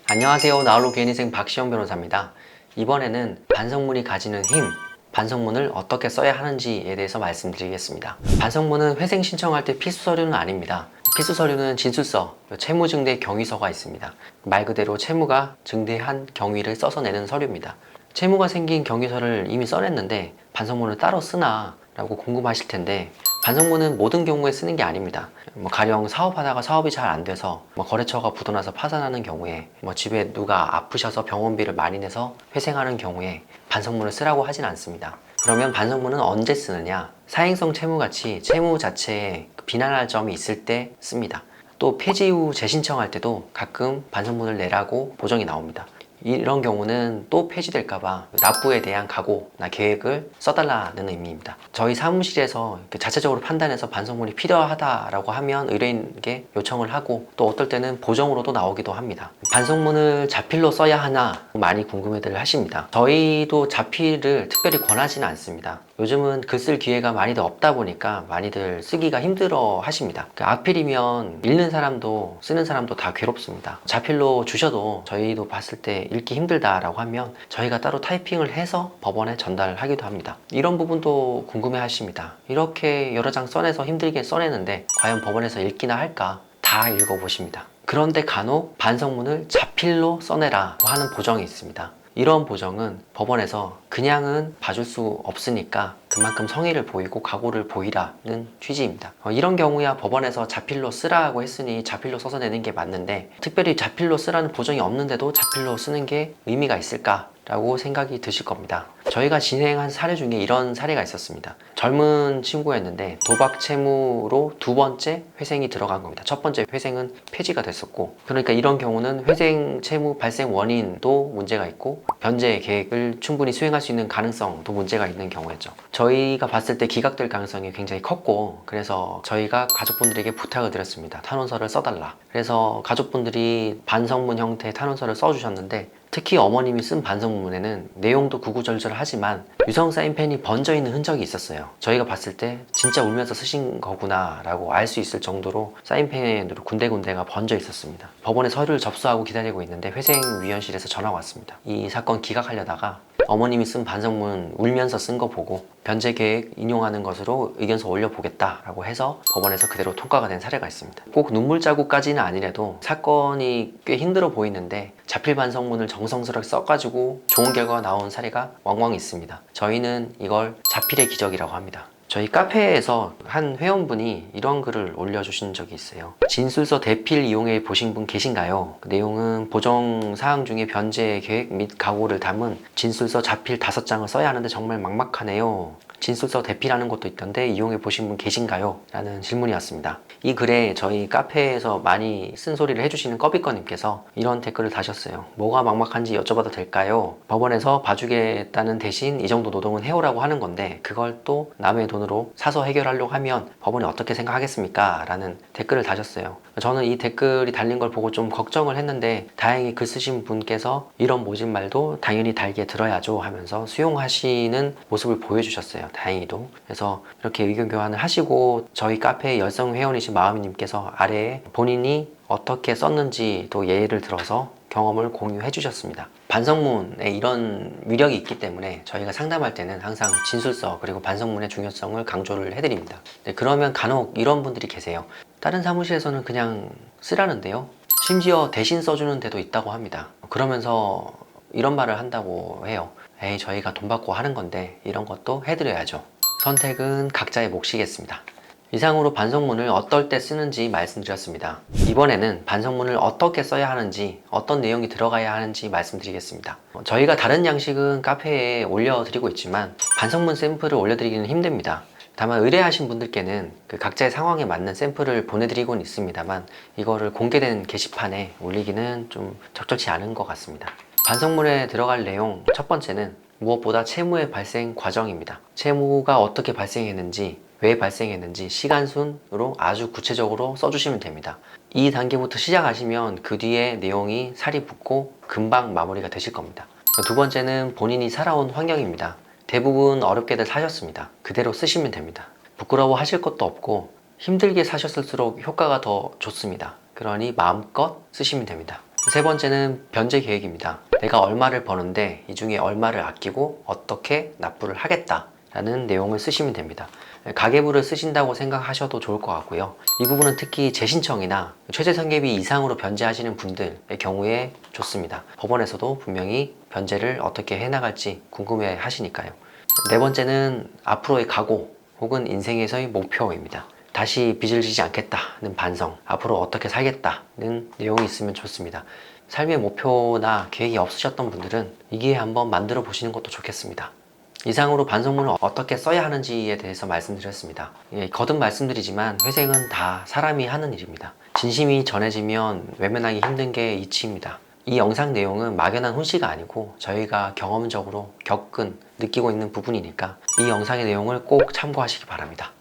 안녕하세요. 나홀로 개인인생 박시영 변호사입니다. 이번에는 반성문이 가지는 힘, 반성문을 어떻게 써야 하는지에 대해서 말씀드리겠습니다. 반성문은 회생 신청할 때 필수 서류는 아닙니다. 필수 서류는 진술서, 채무증대 경위서가 있습니다. 말 그대로 채무가 증대한 경위를 써서 내는 서류입니다. 채무가 생긴 경위서를 이미 써냈는데 반성문을 따로 쓰나 라고 궁금하실 텐데, 반성문은 모든 경우에 쓰는 게 아닙니다. 가령 사업하다가 사업이 잘 안 돼서 거래처가 부도나서 파산하는 경우에, 집에 누가 아프셔서 병원비를 많이 내서 회생하는 경우에 반성문을 쓰라고 하진 않습니다. 그러면 반성문은 언제 쓰느냐? 사행성 채무같이 채무 자체에 비난할 점이 있을 때 씁니다. 또 폐지 후 재신청할 때도 가끔 반성문을 내라고 보정이 나옵니다. 이런 경우는 또 폐지될까봐 납부에 대한 각오나 계획을 써달라는 의미입니다. 저희 사무실에서 자체적으로 판단해서 반성문이 필요하다라고 하면 의뢰인에게 요청을 하고, 또 어떨 때는 보정으로도 나오기도 합니다. 반성문을 자필로 써야 하나 많이 궁금해들 하십니다. 저희도 자필을 특별히 권하지는 않습니다. 요즘은 글 쓸 기회가 많이들 없다 보니까 많이들 쓰기가 힘들어 하십니다. 악필이면 읽는 사람도 쓰는 사람도 다 괴롭습니다. 자필로 주셔도 저희도 봤을 때 읽기 힘들다라고 하면 저희가 따로 타이핑을 해서 법원에 전달하기도 합니다. 이런 부분도 궁금해 하십니다. 이렇게 여러 장 써내서 힘들게 써내는데 과연 법원에서 읽기나 할까? 다 읽어보십니다. 그런데 간혹 반성문을 자필로 써내라 하는 보정이 있습니다. 이런 보정은 법원에서 그냥은 봐줄 수 없으니까 그만큼 성의를 보이고 각오를 보이라는 취지입니다. 이런 경우야 법원에서 자필로 쓰라고 했으니 자필로 써서 내는 게 맞는데, 특별히 자필로 쓰라는 보정이 없는데도 자필로 쓰는 게 의미가 있을까? 라고 생각이 드실 겁니다. 저희가 진행한 사례 중에 이런 사례가 있었습니다. 젊은 친구였는데 도박 채무로 두 번째 회생이 들어간 겁니다. 첫 번째 회생은 폐지가 됐었고, 그러니까 이런 경우는 회생 채무 발생 원인도 문제가 있고 변제 계획을 충분히 수행할 수 있는 가능성도 문제가 있는 경우였죠. 저희가 봤을 때 기각될 가능성이 굉장히 컸고, 그래서 저희가 가족분들에게 부탁을 드렸습니다. 탄원서를 써달라. 그래서 가족분들이 반성문 형태의 탄원서를 써주셨는데, 특히 어머님이 쓴 반성문에는 내용도 구구절절하지만 유성 사인펜이 번져 있는 흔적이 있었어요. 저희가 봤을 때 진짜 울면서 쓰신 거구나 라고 알 수 있을 정도로 사인펜으로 군데군데가 번져 있었습니다. 법원에 서류를 접수하고 기다리고 있는데 회생위원실에서 전화가 왔습니다. 이 사건 기각하려다가 어머님이 쓴 반성문 울면서 쓴 거 보고 변제 계획 인용하는 것으로 의견서 올려보겠다라고 해서 법원에서 그대로 통과가 된 사례가 있습니다. 꼭 눈물 자국까지는 아니라도 사건이 꽤 힘들어 보이는데 자필 반성문을 정성스럽게 써가지고 좋은 결과가 나온 사례가 왕왕 있습니다. 저희는 이걸 자필의 기적이라고 합니다. 저희 카페에서 한 회원분이 이런 글을 올려주신 적이 있어요. 진술서 대필 이용해 보신 분 계신가요? 그 내용은 보정 사항 중에 변제 계획 및 각오를 담은 진술서 자필 5장을 써야 하는데 정말 막막하네요. 진술서 대필하는 것도 있던데 이용해 보신 분 계신가요? 라는 질문이었습니다. 이 글에 저희 카페에서 많이 쓴소리를 해주시는 꺼비꺼님께서 이런 댓글을 다셨어요. 뭐가 막막한지 여쭤봐도 될까요? 법원에서 봐주겠다는 대신 이 정도 노동은 해오라고 하는 건데 그걸 또 남의 돈으로 사서 해결하려고 하면 법원이 어떻게 생각하겠습니까? 라는 댓글을 다셨어요. 저는 이 댓글이 달린 걸 보고 좀 걱정을 했는데, 다행히 글 쓰신 분께서 이런 모진 말도 당연히 달게 들어야죠 하면서 수용하시는 모습을 보여주셨어요. 다행히도. 그래서 이렇게 의견 교환을 하시고 저희 카페의 열성 회원이신 마음이님께서 아래에 본인이 어떻게 썼는지도 예를 들어서 경험을 공유해 주셨습니다. 반성문에 이런 위력이 있기 때문에 저희가 상담할 때는 항상 진술서 그리고 반성문의 중요성을 강조를 해드립니다. 그러면 간혹 이런 분들이 계세요. 다른 사무실에서는 그냥 쓰라는데요, 심지어 대신 써주는 데도 있다고 합니다. 그러면서 이런 말을 한다고 해요. 에이, 저희가 돈 받고 하는 건데 이런 것도 해드려야죠. 선택은 각자의 몫이겠습니다. 이상으로 반성문을 어떨 때 쓰는지 말씀드렸습니다. 이번에는 반성문을 어떻게 써야 하는지, 어떤 내용이 들어가야 하는지 말씀드리겠습니다. 저희가 다른 양식은 카페에 올려드리고 있지만 반성문 샘플을 올려드리기는 힘듭니다. 다만 의뢰하신 분들께는 그 각자의 상황에 맞는 샘플을 보내드리고는 있습니다만 이거를 공개된 게시판에 올리기는 좀 적절치 않은 것 같습니다. 반성문에 들어갈 내용 첫 번째는 무엇보다 채무의 발생 과정입니다. 채무가 어떻게 발생했는지, 왜 발생했는지 시간순으로 아주 구체적으로 써주시면 됩니다. 이 단계부터 시작하시면 그 뒤에 내용이 살이 붙고 금방 마무리가 되실 겁니다. 두 번째는 본인이 살아온 환경입니다. 대부분 어렵게들 사셨습니다. 그대로 쓰시면 됩니다. 부끄러워 하실 것도 없고 힘들게 사셨을수록 효과가 더 좋습니다. 그러니 마음껏 쓰시면 됩니다. 세 번째는 변제 계획입니다. 내가 얼마를 버는데 이 중에 얼마를 아끼고 어떻게 납부를 하겠다 라는 내용을 쓰시면 됩니다. 가계부를 쓰신다고 생각하셔도 좋을 것 같고요. 이 부분은 특히 재신청이나 최저생계비 이상으로 변제하시는 분들의 경우에 좋습니다. 법원에서도 분명히 변제를 어떻게 해나갈지 궁금해 하시니까요. 네 번째는 앞으로의 각오 혹은 인생에서의 목표입니다. 다시 빚을 지지 않겠다는 반성, 앞으로 어떻게 살겠다는 내용이 있으면 좋습니다. 삶의 목표나 계획이 없으셨던 분들은 이 기회에 한번 만들어 보시는 것도 좋겠습니다. 이상으로 반성문을 어떻게 써야 하는지에 대해서 말씀드렸습니다. 거듭 말씀드리지만 회생은 다 사람이 하는 일입니다. 진심이 전해지면 외면하기 힘든 게 이치입니다. 이 영상 내용은 막연한 훈시가 아니고 저희가 경험적으로 느끼고 있는 부분이니까 이 영상의 내용을 꼭 참고하시기 바랍니다.